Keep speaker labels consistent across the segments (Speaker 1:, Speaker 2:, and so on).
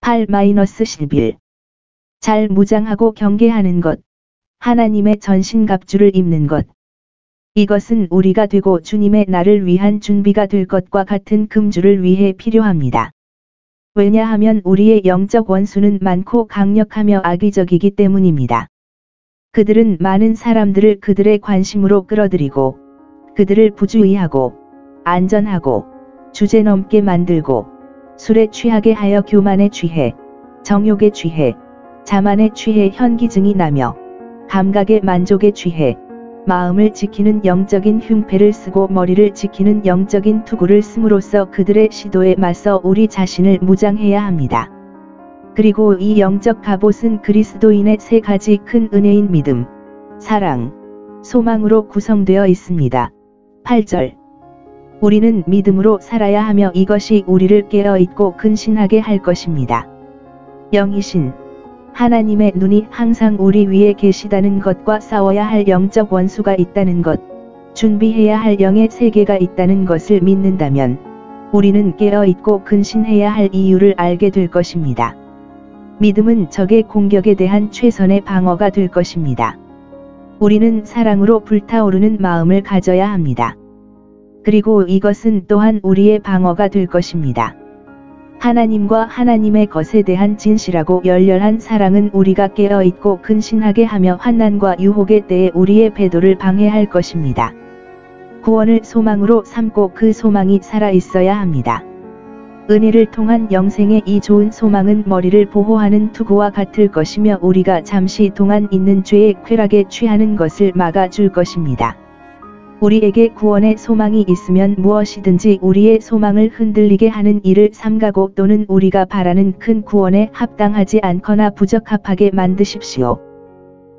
Speaker 1: 8-11. 잘 무장하고 경계하는 것. 하나님의 전신갑주를 입는 것. 이것은 우리가 되고 주님의 날을 위한 준비가 될 것과 같은 금주를 위해 필요합니다. 왜냐하면 우리의 영적 원수는 많고 강력하며 악의적이기 때문입니다. 그들은 많은 사람들을 그들의 관심으로 끌어들이고 그들을 부주의하고 안전하고 주제넘게 만들고 술에 취하게 하여 교만에 취해 정욕에 취해 자만에 취해 현기증이 나며 감각의 만족에 취해 마음을 지키는 영적인 흉패를 쓰고 머리를 지키는 영적인 투구를 씀으로써 그들의 시도에 맞서 우리 자신을 무장해야 합니다. 그리고 이 영적 갑옷은 그리스도인의 세 가지 큰 은혜인 믿음, 사랑, 소망으로 구성되어 있습니다. 8절. 우리는 믿음으로 살아야 하며 이것이 우리를 깨어있고 근신하게 할 것입니다. 영이신 하나님의 눈이 항상 우리 위에 계시다는 것과 싸워야 할 영적 원수가 있다는 것, 준비해야 할 영의 세계가 있다는 것을 믿는다면 우리는 깨어있고 근신해야 할 이유를 알게 될 것입니다. 믿음은 적의 공격에 대한 최선의 방어가 될 것입니다. 우리는 사랑으로 불타오르는 마음을 가져야 합니다. 그리고 이것은 또한 우리의 방어가 될 것입니다. 하나님과 하나님의 것에 대한 진실하고 열렬한 사랑은 우리가 깨어있고 근신하게 하며 환난과 유혹의 때에 우리의 배도를 방해할 것입니다. 구원을 소망으로 삼고 그 소망이 살아있어야 합니다. 은혜를 통한 영생의 이 좋은 소망은 머리를 보호하는 투구와 같을 것이며 우리가 잠시 동안 있는 죄의 쾌락에 취하는 것을 막아줄 것입니다. 우리에게 구원의 소망이 있으면 무엇이든지 우리의 소망을 흔들리게 하는 일을 삼가고 또는 우리가 바라는 큰 구원에 합당하지 않거나 부적합하게 만드십시오.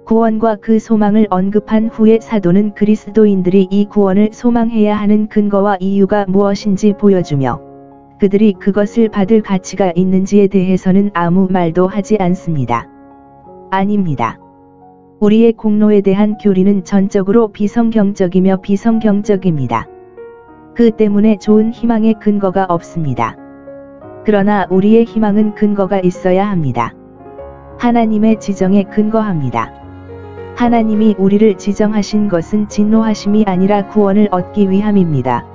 Speaker 1: 구원과 그 소망을 언급한 후에 사도는 그리스도인들이 이 구원을 소망해야 하는 근거와 이유가 무엇인지 보여주며 그들이 그것을 받을 가치가 있는지에 대해서는 아무 말도 하지 않습니다. 아닙니다. 우리의 공로에 대한 교리는 전적으로 비성경적이며 비성경적입니다. 그 때문에 좋은 희망의 근거가 없습니다. 그러나 우리의 희망은 근거가 있어야 합니다. 하나님의 지정에 근거합니다. 하나님이 우리를 지정하신 것은 진노하심이 아니라 구원을 얻기 위함입니다.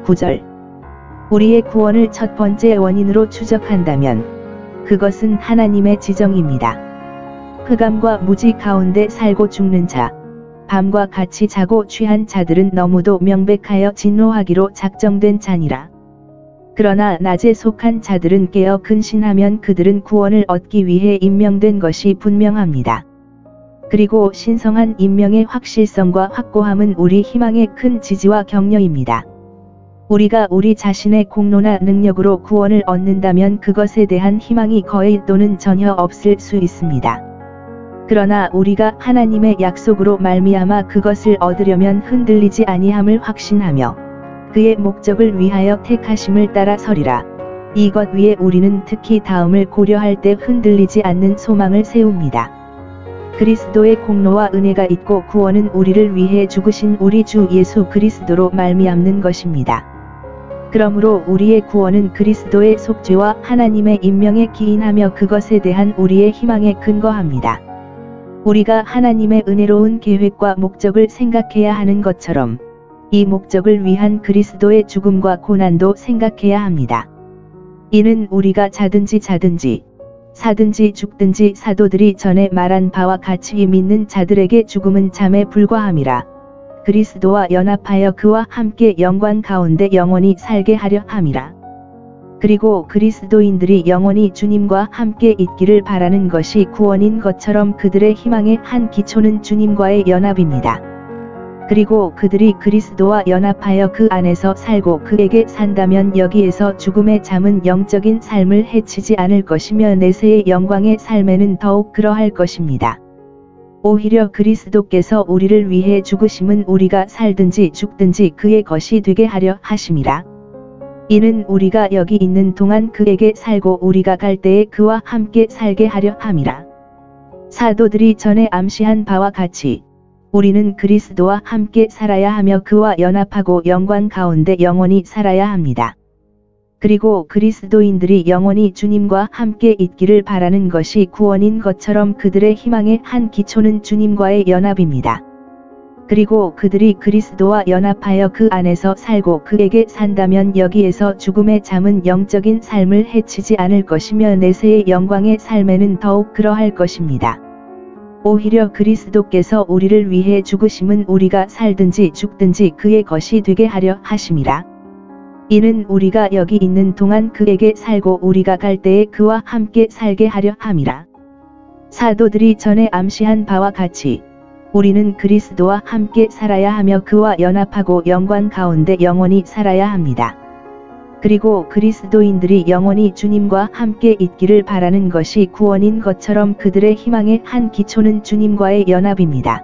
Speaker 1: 9절. 우리의 구원을 첫 번째 원인으로 추적한다면 그것은 하나님의 지정입니다. 흑암과 무지 가운데 살고 죽는 자, 밤과 같이 자고 취한 자들은 너무도 명백하여 진노하기로 작정된 자니라. 그러나 낮에 속한 자들은 깨어 근신하면 그들은 구원을 얻기 위해 임명된 것이 분명합니다. 그리고 신성한 임명의 확실성과 확고함은 우리 희망의 큰 지지와 격려입니다. 우리가 우리 자신의 공로나 능력으로 구원을 얻는다면 그것에 대한 희망이 거의 또는 전혀 없을 수 있습니다. 그러나 우리가 하나님의 약속으로 말미암아 그것을 얻으려면 흔들리지 아니함을 확신하며 그의 목적을 위하여 택하심을 따라 서리라. 이것 위에 우리는 특히 다음을 고려할 때 흔들리지 않는 소망을 세웁니다. 그리스도의 공로와 은혜가 있고 구원은 우리를 위해 죽으신 우리 주 예수 그리스도로 말미암는 것입니다. 그러므로 우리의 구원은 그리스도의 속죄와 하나님의 임명에 기인하며 그것에 대한 우리의 희망에 근거합니다. 우리가 하나님의 은혜로운 계획과 목적을 생각해야 하는 것처럼 이 목적을 위한 그리스도의 죽음과 고난도 생각해야 합니다. 이는 우리가 자든지 사든지 죽든지 사도들이 전에 말한 바와 같이 믿는 자들에게 죽음은 잠에 불과함이라. 그리스도와 연합하여 그와 함께 영광 가운데 영원히 살게 하려 함이라. 그리고 그리스도인들이 영원히 주님과 함께 있기를 바라는 것이 구원인 것처럼 그들의 희망의 한 기초는 주님과의 연합입니다. 그리고 그들이 그리스도와 연합하여 그 안에서 살고 그에게 산다면 여기에서 죽음의 잠은 영적인 삶을 해치지 않을 것이며 내세의 영광의 삶에는 더욱 그러할 것입니다. 오히려 그리스도께서 우리를 위해 죽으심은 우리가 살든지 죽든지 그의 것이 되게 하려 하심이라. 이는 우리가 여기 있는 동안 그에게 살고 우리가 갈 때에 그와 함께 살게 하려 함이라. 사도들이 전에 암시한 바와 같이 우리는 그리스도와 함께 살아야 하며 그와 연합하고 영광 가운데 영원히 살아야 합니다. 그리고 그리스도인들이 영원히 주님과 함께 있기를 바라는 것이 구원인 것처럼 그들의 희망의 한 기초는 주님과의 연합입니다. 그리고 그들이 그리스도와 연합하여 그 안에서 살고 그에게 산다면 여기에서 죽음의 잠은 영적인 삶을 해치지 않을 것이며 내세의 영광의 삶에는 더욱 그러할 것입니다. 오히려 그리스도께서 우리를 위해 죽으심은 우리가 살든지 죽든지 그의 것이 되게 하려 하심이라. 이는 우리가 여기 있는 동안 그에게 살고 우리가 갈 때에 그와 함께 살게 하려 함이라. 사도들이 전에 암시한 바와 같이 우리는 그리스도와 함께 살아야 하며 그와 연합하고 영광 가운데 영원히 살아야 합니다. 그리고 그리스도인들이 영원히 주님과 함께 있기를 바라는 것이 구원인 것처럼 그들의 희망의 한 기초는 주님과의 연합입니다.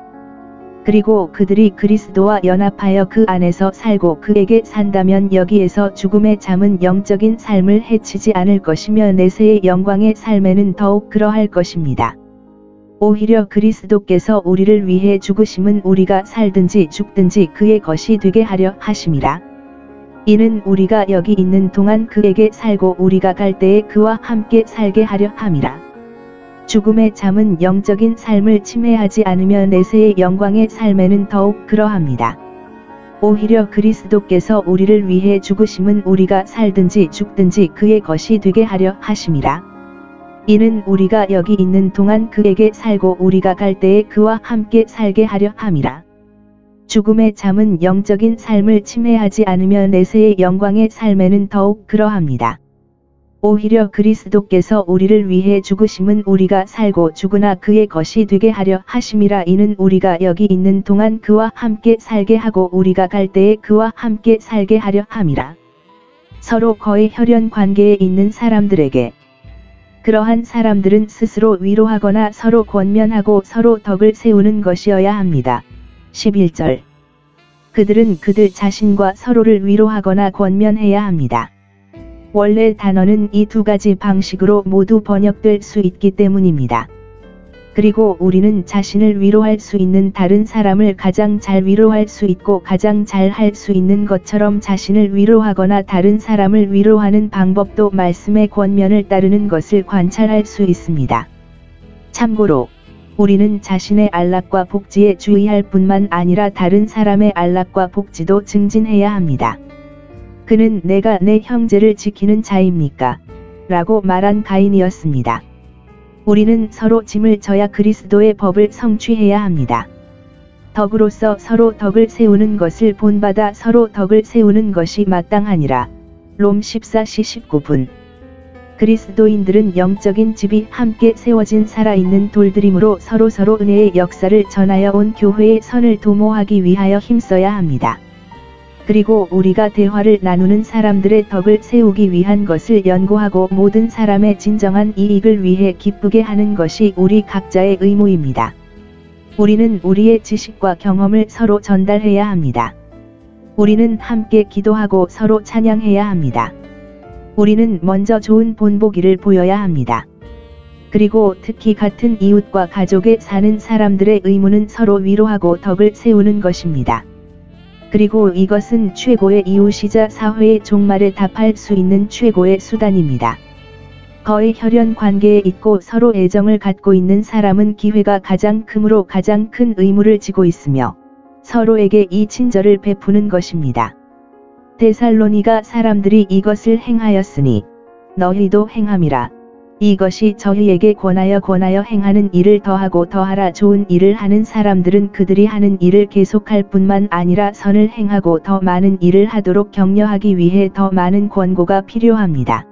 Speaker 1: 그리고 그들이 그리스도와 연합하여 그 안에서 살고 그에게 산다면 여기에서 죽음의 잠은 영적인 삶을 해치지 않을 것이며 내세의 영광의 삶에는 더욱 그러할 것입니다. 오히려 그리스도께서 우리를 위해 죽으심은 우리가 살든지 죽든지 그의 것이 되게 하려 하심이라. 이는 우리가 여기 있는 동안 그에게 살고 우리가 갈 때에 그와 함께 살게 하려 함이라. 죽음의 잠은 영적인 삶을 침해하지 않으며 내세의 영광의 삶에는 더욱 그러합니다. 오히려 그리스도께서 우리를 위해 죽으심은 우리가 살든지 죽든지 그의 것이 되게 하려 하심이라. 이는 우리가 여기 있는 동안 그에게 살고 우리가 갈 때에 그와 함께 살게 하려 함이라. 죽음의 잠은 영적인 삶을 침해하지 않으며 내세의 영광의 삶에는 더욱 그러합니다. 오히려 그리스도께서 우리를 위해 죽으심은 우리가 살고 죽으나 그의 것이 되게 하려 하심이라. 이는 우리가 여기 있는 동안 그와 함께 살게 하고 우리가 갈 때에 그와 함께 살게 하려 함이라. 서로 거의 혈연 관계에 있는 사람들에게 그러한 사람들은 스스로 위로하거나 서로 권면하고 서로 덕을 세우는 것이어야 합니다. 11절. 그들은 그들 자신과 서로를 위로하거나 권면해야 합니다. 원래 단어는 이 두 가지 방식으로 모두 번역될 수 있기 때문입니다. 그리고 우리는 자신을 위로할 수 있는 다른 사람을 가장 잘 위로할 수 있고 가장 잘 할 수 있는 것처럼 자신을 위로하거나 다른 사람을 위로하는 방법도 말씀의 권면을 따르는 것을 관찰할 수 있습니다. 참고로 우리는 자신의 안락과 복지에 주의할 뿐만 아니라 다른 사람의 안락과 복지도 증진해야 합니다. 그는 내가 내 형제를 지키는 자입니까? 라고 말한 가인이었습니다. 우리는 서로 짐을 져야 그리스도의 법을 성취해야 합니다. 덕으로서 서로 덕을 세우는 것을 본받아 서로 덕을 세우는 것이 마땅하니라. 롬 14시 19분. 그리스도인들은 영적인 집이 함께 세워진 살아있는 돌들이므로 서로 은혜의 역사를 전하여 온 교회의 선을 도모하기 위하여 힘써야 합니다. 그리고 우리가 대화를 나누는 사람들의 덕을 세우기 위한 것을 연구하고 모든 사람의 진정한 이익을 위해 기쁘게 하는 것이 우리 각자의 의무입니다. 우리는 우리의 지식과 경험을 서로 전달해야 합니다. 우리는 함께 기도하고 서로 찬양해야 합니다. 우리는 먼저 좋은 본보기를 보여야 합니다. 그리고 특히 같은 이웃과 가족에 사는 사람들의 의무는 서로 위로하고 덕을 세우는 것입니다. 그리고 이것은 최고의 이웃이자 사회의 종말에 답할 수 있는 최고의 수단입니다. 거의 혈연 관계에 있고 서로 애정을 갖고 있는 사람은 기회가 가장 크므로 가장 큰 의무를 지고 있으며 서로에게 이 친절을 베푸는 것입니다. 데살로니가 사람들이 이것을 행하였으니 너희도 행함이라. 이것이 저희에게 권하여 행하는 일을 더하고 더하라. 좋은 일을 하는 사람들은 그들이 하는 일을 계속할 뿐만 아니라 선을 행하고 더 많은 일을 하도록 격려하기 위해 더 많은 권고가 필요합니다.